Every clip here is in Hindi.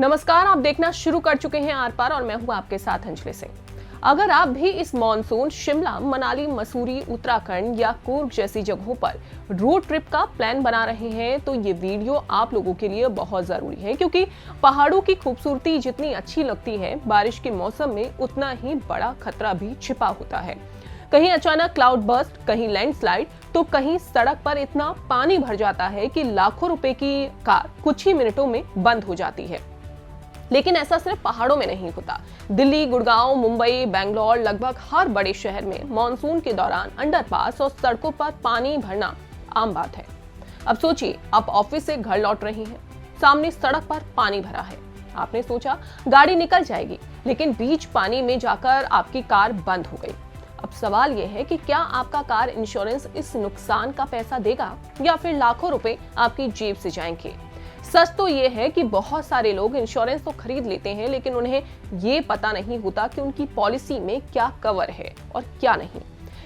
नमस्कार, आप देखना शुरू कर चुके हैं आर पार और मैं हूं आपके साथ अंजलि सिंह। अगर आप भी इस मॉनसून शिमला, मनाली, मसूरी, उत्तराखंड या कुर्ग जैसी जगहों पर रोड ट्रिप का प्लान बना रहे हैं तो ये वीडियो आप लोगों के लिए बहुत जरूरी है, क्योंकि पहाड़ों की खूबसूरती जितनी अच्छी लगती है, बारिश के मौसम में उतना ही बड़ा खतरा भी छिपा होता है। कहीं अचानक क्लाउड बर्स्ट, कहीं लैंडस्लाइड, तो कहीं सड़क पर इतना पानी भर जाता है कि लाखों रुपए की कार कुछ ही मिनटों में बंद हो जाती है। लेकिन ऐसा सिर्फ पहाड़ों में नहीं होता। दिल्ली, गुड़गांव, मुंबई, बेंगलोर, लगभग हर बड़े शहर में मानसून के दौरान अंडरपास और सड़कों पर पानी भरना आम बात है। अब सोचिए, आप ऑफिस से घर लौट रही हैं, सामने सड़क पर पानी भरा है। आपने सोचा गाड़ी निकल जाएगी, लेकिन बीच पानी में जाकर आपकी कार बंद हो गई। अब सवाल यह है कि क्या आपका कार इंश्योरेंस इस नुकसान का पैसा देगा या फिर लाखों रुपए आपकी जेब से जाएंगे। सच तो ये है कि बहुत सारे लोग इंश्योरेंस तो खरीद लेते हैं, लेकिन उन्हें ये पता नहीं होता कि उनकी पॉलिसी में क्या कवर है और क्या नहीं।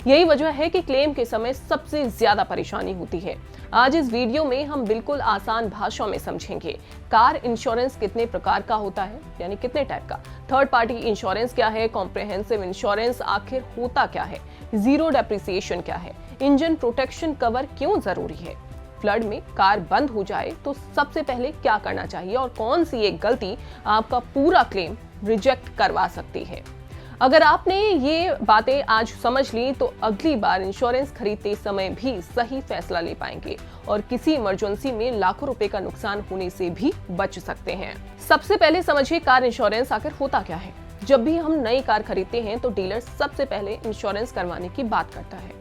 यही वजह है कि क्लेम के समय सबसे ज्यादा परेशानी होती है। आज इस वीडियो में हम बिल्कुल आसान भाषा में समझेंगे कार इंश्योरेंस कितने प्रकार का होता है, यानी कितने टाइप का, थर्ड पार्टी इंश्योरेंस क्या है, कॉम्प्रिहेंसिव इंश्योरेंस आखिर होता क्या है, जीरो डेप्रिसिएशन क्या है, इंजन प्रोटेक्शन कवर क्यों जरूरी है, फ्लड में कार बंद हो जाए तो सबसे पहले क्या करना चाहिए और कौन सी एक गलती आपका पूरा क्लेम रिजेक्ट करवा सकती है। अगर आपने ये बातें आज समझ ली तो अगली बार इंश्योरेंस खरीदते समय भी सही फैसला ले पाएंगे और किसी इमरजेंसी में लाखों रुपए का नुकसान होने से भी बच सकते हैं। सबसे पहले समझिए कार इंश्योरेंस आखिर होता क्या है। जब भी हम नई कार खरीदते हैं तो डीलर सबसे पहले इंश्योरेंस करवाने की बात करता है।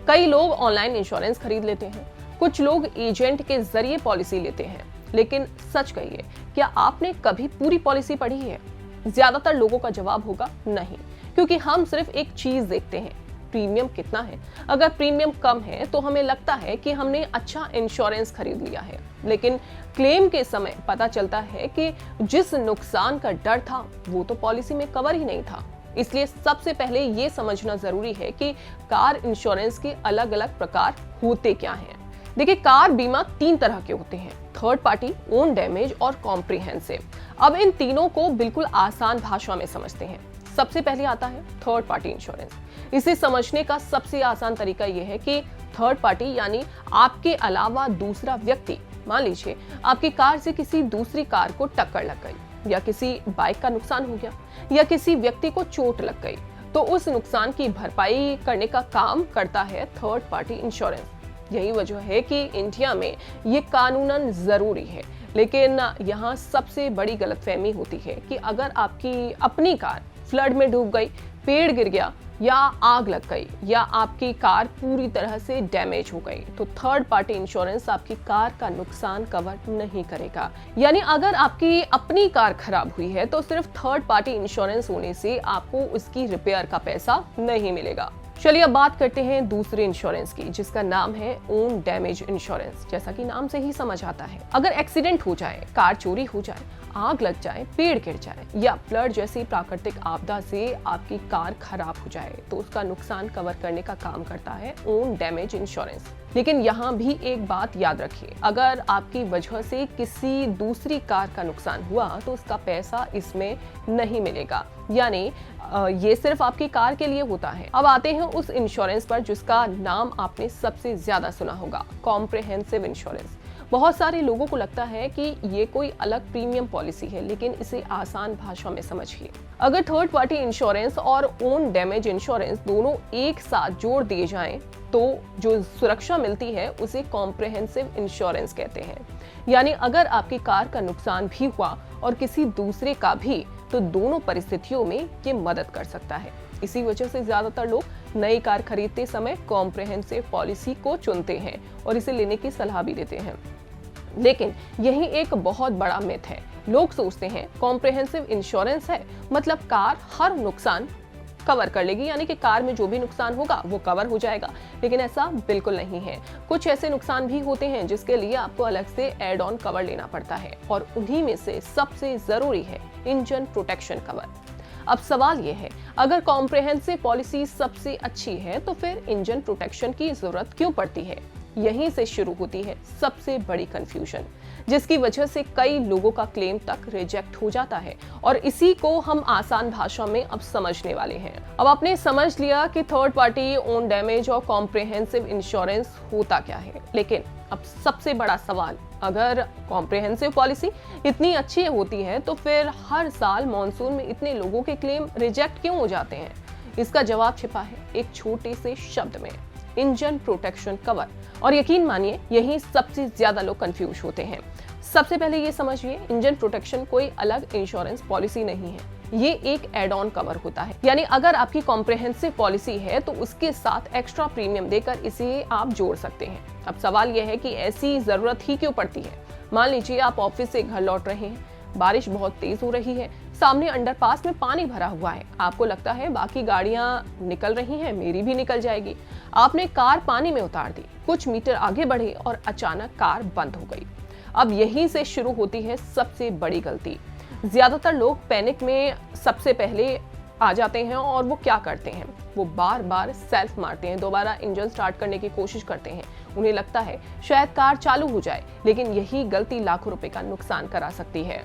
कई लोग ऑनलाइन इंश्योरेंस खरीद लेते हैं, कुछ लोग एजेंट के जरिए पॉलिसी लेते हैं, लेकिन सच कहिए, क्या आपने कभी पूरी पॉलिसी पढ़ी है? ज्यादातर लोगों का जवाब होगा नहीं, क्योंकि हम सिर्फ एक चीज देखते हैं, प्रीमियम कितना है। अगर प्रीमियम कम है तो हमें लगता है कि हमने अच्छा इंश्योरेंस खरीद लिया है, लेकिन क्लेम के समय पता चलता है कि जिस नुकसान का डर था वो तो पॉलिसी में कवर ही नहीं था। इसलिए सबसे पहले ये समझना जरूरी है कि कार इंश्योरेंस के अलग अलग प्रकार होते क्या हैं। देखिए, कार बीमा 3 तरह के होते हैं, थर्ड पार्टी, ओन डैमेज और कॉम्प्रिहेंसिव। अब इन तीनों को बिल्कुल आसान भाषा में समझते हैं। सबसे पहले आता है थर्ड पार्टी इंश्योरेंस। इसे समझने का सबसे आसान तरीका यह है कि थर्ड पार्टी यानी आपके अलावा दूसरा व्यक्ति, मान लीजिए आपकी कार से किसी दूसरी कार को टक्कर लग गई, या किसी बाइक का नुकसान हो गया, या किसी व्यक्ति को चोट लग गई, तो उस नुकसान की भरपाई करने का काम करता है थर्ड पार्टी इंश्योरेंस। यही वजह है कि इंडिया में ये कानूनन जरूरी है। लेकिन यहाँ सबसे बड़ी गलतफहमी होती है कि अगर आपकी अपनी कार फ्लड में डूब गई, पेड़ गिर गया या आग लग गई या आपकी कार पूरी तरह से डैमेज हो गई, तो थर्ड पार्टी इंश्योरेंस आपकी कार का नुकसान कवर नहीं करेगा। यानी अगर आपकी अपनी कार खराब हुई है तो सिर्फ थर्ड पार्टी इंश्योरेंस होने से आपको उसकी रिपेयर का पैसा नहीं मिलेगा। चलिए अब बात करते हैं दूसरे इंश्योरेंस की, जिसका नाम है ओन डैमेज इंश्योरेंस। जैसा कि नाम से ही समझ आता है, अगर एक्सीडेंट हो जाए, कार चोरी हो जाए, आग लग जाए, पेड़ गिर जाए या फ्लड जैसी प्राकृतिक आपदा से आपकी कार खराब हो जाए, तो उसका नुकसान कवर करने का काम करता है ओन डैमेज इंश्योरेंस। लेकिन यहाँ भी एक बात याद रखिए, अगर आपकी वजह से किसी दूसरी कार का नुकसान हुआ तो उसका पैसा इसमें नहीं मिलेगा। यानी ये सिर्फ आपकी कार के लिए होता है। अब आते हैं उस इंश्योरेंस पर जिसका नाम आपने सबसे ज्यादा सुना होगा, कॉम्प्रिहेंसिव इंश्योरेंस। बहुत सारे लोगों को लगता है कि ये कोई अलग प्रीमियम पॉलिसी है, लेकिन इसे आसान भाषा में समझिए। अगर थर्ड पार्टी इंश्योरेंस और ओन डैमेज इंश्योरेंस दोनों एक साथ जोड़ दिए जाएं, तो जो सुरक्षा मिलती है उसे कॉम्प्रिहेंसिव इंश्योरेंस कहते हैं। यानी अगर आपकी कार का नुकसान भी हुआ और किसी दूसरे का भी, तो दोनों परिस्थितियों में ये मदद कर सकता है। इसी वजह से ज्यादातर लोग नई कार खरीदते समय कॉम्प्रिहेंसिव पॉलिसी को चुनते हैं और इसे लेने की सलाह भी देते हैं। लेकिन यही एक बहुत बड़ा मिथ है। लोग सोचते हैं कॉम्प्रिहेंसिव इंश्योरेंस है मतलब कार हर नुकसान कवर कर लेगी, यानी कि कार में जो भी नुकसान होगा वो कवर हो जाएगा। लेकिन ऐसा बिल्कुल नहीं है। कुछ ऐसे नुकसान भी होते हैं जिसके लिए आपको अलग से एड ऑन कवर लेना पड़ता है, और उन्हीं में से सबसे जरूरी है इंजन प्रोटेक्शन कवर। अब सवाल ये है, अगर कॉम्प्रिहेंसिव पॉलिसी सबसे अच्छी है तो फिर इंजन प्रोटेक्शन की जरूरत क्यों पड़ती है? यहीं से शुरू होती है सबसे बड़ी कंफ्यूजन, जिसकी वजह से कई लोगों का क्लेम तक रिजेक्ट हो जाता है। और इसी को हम आसान भाषा में अब समझने वाले हैं। अब आपने समझ लिया कि थर्ड पार्टी ओन डैमेज और कॉम्प्रिहेंसिव इंश्योरेंस होता क्या है, लेकिन अब सबसे बड़ा सवाल, अगर कॉम्प्रिहेंसिव पॉलिसी इतनी अच्छी होती है तो फिर हर साल मॉनसून में इतने लोगों के क्लेम रिजेक्ट क्यों हो जाते हैं? इसका जवाब छिपा है एक छोटे से शब्द में, इंजन प्रोटेक्शन कवर। और यकीन मानिए यही सबसे ज्यादा लोग कंफ्यूज होते हैं। सबसे पहले ये समझिए, इंजन प्रोटेक्शन कोई अलग इंश्योरेंस पॉलिसी नहीं है, ये एक एड ऑन कवर होता है। यानी अगर आपकी कॉम्प्रिहेंसिव पॉलिसी है तो उसके साथ एक्स्ट्रा प्रीमियम देकर इसे आप जोड़ सकते हैं। अब सवाल यह है कि ऐसी जरूरत ही क्यों पड़ती है? मान लीजिए आप ऑफिस से घर लौट रहे हैं, बारिश बहुत तेज हो रही है, सामने अंडरपास में पानी भरा हुआ है, आपको लगता है बाकी गाड़ियां निकल रही हैं, मेरी भी निकल जाएगी। आपने कार पानी में उतार दी, कुछ मीटर आगे बढ़े और अचानक कार बंद हो गई। अब यहीं से शुरू होती है सबसे बड़ी गलती। ज्यादातर लोग पैनिक में सबसे पहले आ जाते हैं और वो क्या करते हैं, वो बार बार सेल्फ मारते हैं, दोबारा इंजन स्टार्ट करने की कोशिश करते हैं। उन्हें लगता है शायद कार चालू हो जाए, लेकिन यही गलती लाखों रुपए का नुकसान करा सकती है।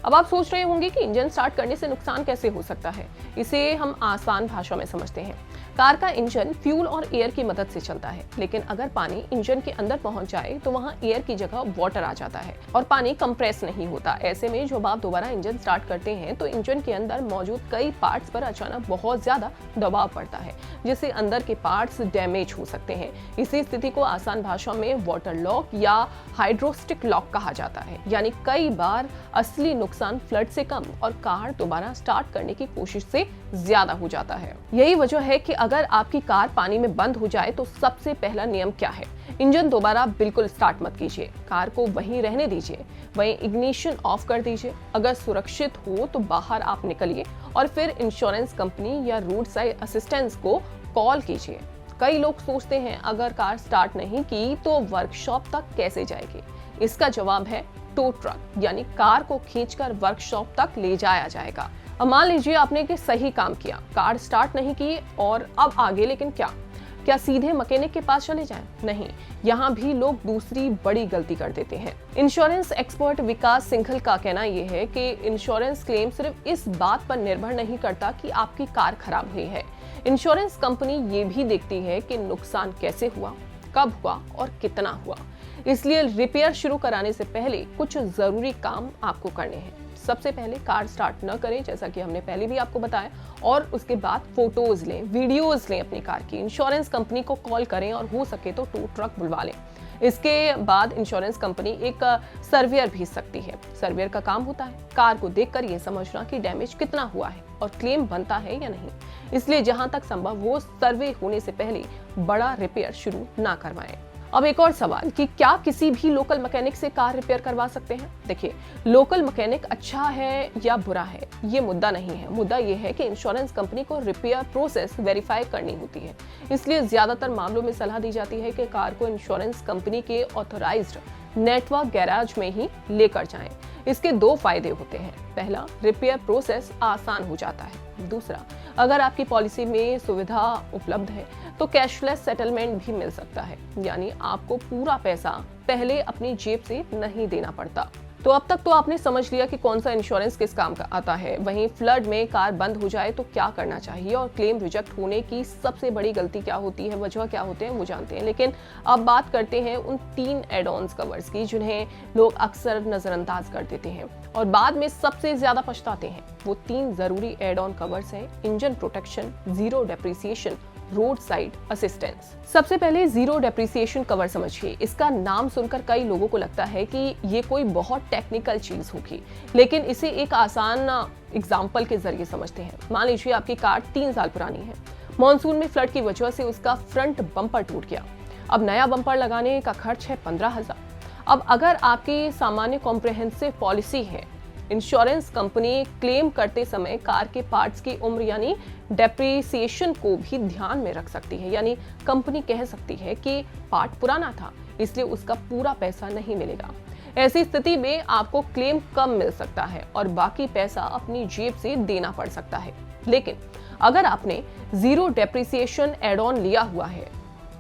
अब आप सोच रहे होंगे कि इंजन स्टार्ट करने से नुकसान कैसे हो सकता है। इसे हम आसान भाषा में समझते हैं। कार का इंजन फ्यूल और एयर की मदद से चलता है, लेकिन अगर पानी इंजन के अंदर पहुंच जाए तो वहां एयर की जगह वाटर आ जाता है और पानी कंप्रेस नहीं होता। ऐसे में जब आप दोबारा इंजन स्टार्ट करते हैं तो इंजन के अंदर मौजूद कई पार्ट्स पर अचानक बहुत ज्यादा दबाव पड़ता है, जिससे अंदर के पार्ट्स डैमेज हो सकते हैं। इसी स्थिति को आसान भाषा में वाटर लॉक या हाइड्रोस्टिक लॉक कहा जाता है। यानी कई बार असली नुकसान फ्लड से कम और कार दोबारा स्टार्ट करने की कोशिश से ज्यादा हो जाता है। यही वजह है कि अगर आपकी कार पानी में बंद हो जाए तो सबसे पहला नियम क्या है? इंजन दोबारा बिल्कुल स्टार्ट मत कीजिए, कार को वहीं रहने दीजिए, वहीं इग्निशन ऑफ कर दीजिए। अगर सुरक्षित हो तो बाहर आप निकलिए और फिर इंश्योरेंस कंपनी या रोड साइड असिस्टेंस को कॉल कीजिए। कई लोग सोचते हैं अगर कार स्टार्ट नहीं की तो वर्कशॉप तक कैसे जाएगी? इसका जवाब है टो ट्रक, यानी कार को खींचकर वर्कशॉप तक ले जाया जाएगा। अब मान लीजिए आपने कि सही काम किया, कार स्टार्ट नहीं की और अब आगे, लेकिन क्या सीधे मैकेनिक के पास चले जाएं? नहीं, यहाँ भी लोग दूसरी बड़ी गलती कर देते हैं। इंश्योरेंस एक्सपर्ट विकास सिंघल का कहना यह है कि इंश्योरेंस क्लेम सिर्फ इस बात पर निर्भर नहीं करता कि आपकी कार खराब हुई है। इंश्योरेंस कंपनी ये भी देखती है कि नुकसान कैसे हुआ, कब हुआ और कितना हुआ। इसलिए रिपेयर शुरू कराने से पहले कुछ जरूरी काम आपको करने हैं। सबसे पहले कार स्टार्ट न करें, जैसा कि हमने पहले भी आपको बताया, और उसके बाद फोटोज लें, वीडियोस लें अपनी कार की, इंश्योरेंस कंपनी को कॉल करें और हो सके तो टो ट्रक बुलवा लें। इसके बाद इंश्योरेंस कंपनी एक सर्वेयर भेज सकती है। सर्वेयर का काम होता है कार को देखकर यह समझना कि डैमेज कितना हुआ है और क्लेम बनता है या नहीं। इसलिए जहां तक संभव हो सर्वे होने से पहले बड़ा रिपेयर शुरू ना करवाएं। अब एक और सवाल कि क्या किसी भी लोकल मैकेनिक से कार रिपेयर करवा सकते हैं? देखिए, लोकल मैकेनिक अच्छा है या बुरा है ये मुद्दा नहीं है। मुद्दा ये है कि इंश्योरेंस कंपनी को रिपेयर प्रोसेस वेरीफाई करनी होती है। इसलिए ज्यादातर मामलों में सलाह दी जाती है कि कार को इंश्योरेंस कंपनी के ऑथराइज्ड नेटवर्क गैराज में ही लेकर जाएं। इसके दो फायदे होते हैं। पहला, रिपेयर प्रोसेस आसान हो जाता है। दूसरा, अगर आपकी पॉलिसी में सुविधा उपलब्ध है तो कैशलेस सेटलमेंट भी मिल सकता है, यानी आपको पूरा पैसा पहले अपनी जेब से नहीं देना पड़ता। तो अब तक तो आपने समझ लिया कि कौन सा इंश्योरेंस किस काम का आता है। वहीं फ्लड में कार बंद हो जाए तो क्या करना चाहिए और क्लेम रिजेक्ट होने की सबसे बड़ी गलती क्या होती है, वजह क्या होते हैं, वो जानते हैं। लेकिन अब बात करते हैं उन 3 एड ऑन्स कवर्स की जिन्हें लोग अक्सर नजरअंदाज कर देते हैं और बाद में सबसे ज्यादा पछताते हैं। वो 3 जरूरी एड ऑन कवर्स हैं: engine protection, zero depreciation, road side assistance. सबसे पहले जीरो डेप्रिसिएशन कवर समझिए। इसका नाम सुनकर कई लोगों को लगता है कि ये कोई बहुत टेक्निकल चीज होगी, लेकिन इसे एक आसान एग्जांपल के जरिए समझते हैं। मान लीजिए आपकी कार 3 साल पुरानी है। मॉनसून में फ्लड की वजह से उसका फ्रंट बम्पर टूट गया। अब नया बम्पर लगाने का खर्च है 15,000। अब अगर आपकी सामान्य कॉम्प्रिहेंसिव पॉलिसी है, इंश्योरेंस कंपनी क्लेम करते समय कार के पार्ट्स की उम्र यानी डेप्रिसिएशन को भी ध्यान में रख सकती है। यानी कंपनी कह सकती है कि पार्ट पुराना था, इसलिए उसका पूरा पैसा नहीं मिलेगा। ऐसी स्थिति में आपको क्लेम कम मिल सकता है और बाकी पैसा अपनी जेब से देना पड़ सकता है। लेकिन अगर आपने जीरो डेप्रिसिएशन एड ऑन लिया हुआ है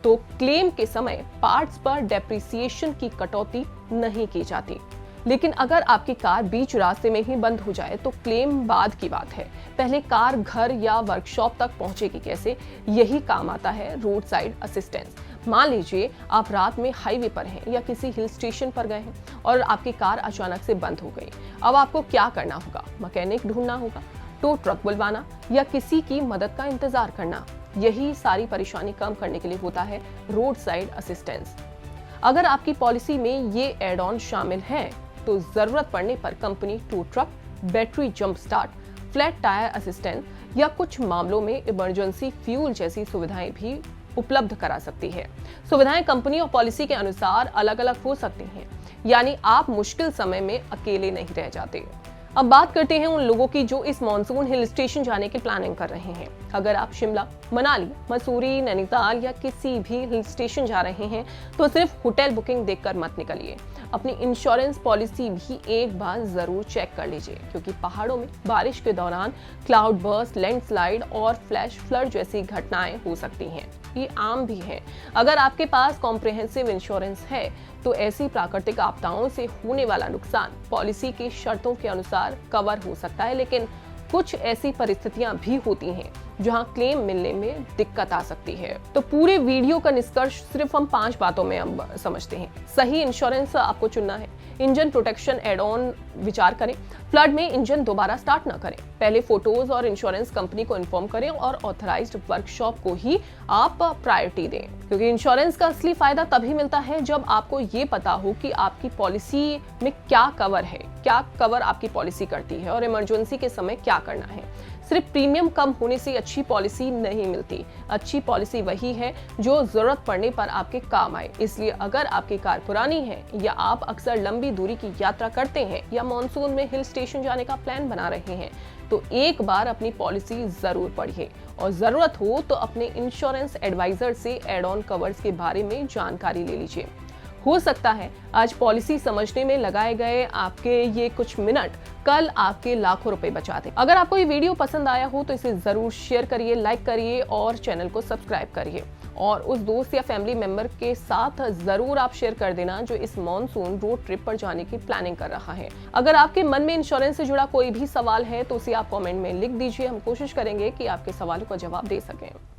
तो क्लेम के समय पार्ट्स पर डेप्रिसिएशन की कटौती नहीं की जाती। लेकिन अगर आपकी कार बीच रास्ते में ही बंद हो जाए तो क्लेम बाद की बात है। पहले कार घर या वर्कशॉप तक पहुंचेगी कैसे, यही काम आता है रोड साइड असिस्टेंस। मान लीजिए आप रात में हाईवे पर हैं या किसी हिल स्टेशन पर गए हैं और आपकी कार अचानक से बंद हो गई। अब आपको क्या करना होगा? मैकेनिक ढूंढना होगा, टो ट्रक बुलवाना या किसी की मदद का इंतजार करना। यही सारी परेशानी कम करने के लिए होता है रोड साइड असिस्टेंस। अगर आपकी पॉलिसी में ये एड ऑन शामिल है तो जरूरत पड़ने पर company tow truck, battery jump start, flat tyre assistance या कुछ मामलों में इमरजेंसी फ्यूल जैसी सुविधाएं भी उपलब्ध करा सकती है। सुविधाएं कंपनी और पॉलिसी के अनुसार अलग अलग हो सकती हैं, यानी आप मुश्किल समय में अकेले नहीं रह जाते। अब बात करते हैं उन लोगों की जो इस मॉनसून हिल स्टेशन जाने की प्लानिंग कर रहे हैं। अगर आप शिमला, मनाली, मसूरी, नैनीताल या किसी भी हिल स्टेशन जा रहे हैं तो सिर्फ होटल बुकिंग देखकर मत निकलिए। अपनी इंश्योरेंस पॉलिसी भी एक बार जरूर चेक कर लीजिए, क्योंकि पहाड़ों में बारिश के दौरान क्लाउड बर्स्ट, लैंडस्लाइड और फ्लैश फ्लड जैसी घटनाएं हो सकती हैं। ये आम भी है। अगर आपके पास कॉम्प्रिहेंसिव इंश्योरेंस है तो ऐसी प्राकृतिक आपदाओं से होने वाला नुकसान पॉलिसी की शर्तों के अनुसार कवर हो सकता है, लेकिन कुछ ऐसी परिस्थितियां भी होती हैं जहां क्लेम मिलने में दिक्कत आ सकती है। तो पूरे वीडियो का निष्कर्ष सिर्फ हम 5 बातों में हम समझते हैं। सही इंश्योरेंस आपको चुनना है, इंजन प्रोटेक्शन एड ऑन विचार करें, फ्लड में इंजन दोबारा स्टार्ट न करें, पहले फोटोज और इंश्योरेंस कंपनी को इन्फॉर्म करें और ऑथराइज्ड वर्कशॉप को ही आप प्रायोरिटी दें, क्योंकि इंश्योरेंस का असली फायदा तभी मिलता है जब आपको ये पता हो कि आपकी पॉलिसी में क्या कवर है, क्या कवर आपकी पॉलिसी करती है और इमरजेंसी के समय क्या करना है। सिर्फ प्रीमियम कम होने से अच्छी पॉलिसी नहीं मिलती। अच्छी पॉलिसी वही है जो जरूरत पड़ने पर आपके काम आए। इसलिए अगर आपकी कार पुरानी है या आप अक्सर लंबी दूरी की यात्रा करते हैं या मॉनसून में हिल स्टेशन जाने का प्लान बना रहे हैं तो एक बार अपनी पॉलिसी जरूर पढ़िए और जरूरत हो तो अपने इंश्योरेंस एडवाइजर से एड ऑन कवर्स के बारे में जानकारी ले लीजिए। हो सकता है आज पॉलिसी समझने में लगाए गए आपके ये कुछ मिनट कल आपके लाखों रुपए बचा दे। अगर आपको ये वीडियो पसंद आया हो तो इसे जरूर शेयर करिए, लाइक करिए और चैनल को सब्सक्राइब करिए। और उस दोस्त या फैमिली मेंबर के साथ जरूर आप शेयर कर देना जो इस मॉनसून रोड ट्रिप पर जाने की प्लानिंग कर रहा है। अगर आपके मन में इंश्योरेंस से जुड़ा कोई भी सवाल है तो उसे आप कमेंट में लिख दीजिए। हम कोशिश करेंगे कि आपके सवालों का जवाब दे सकें।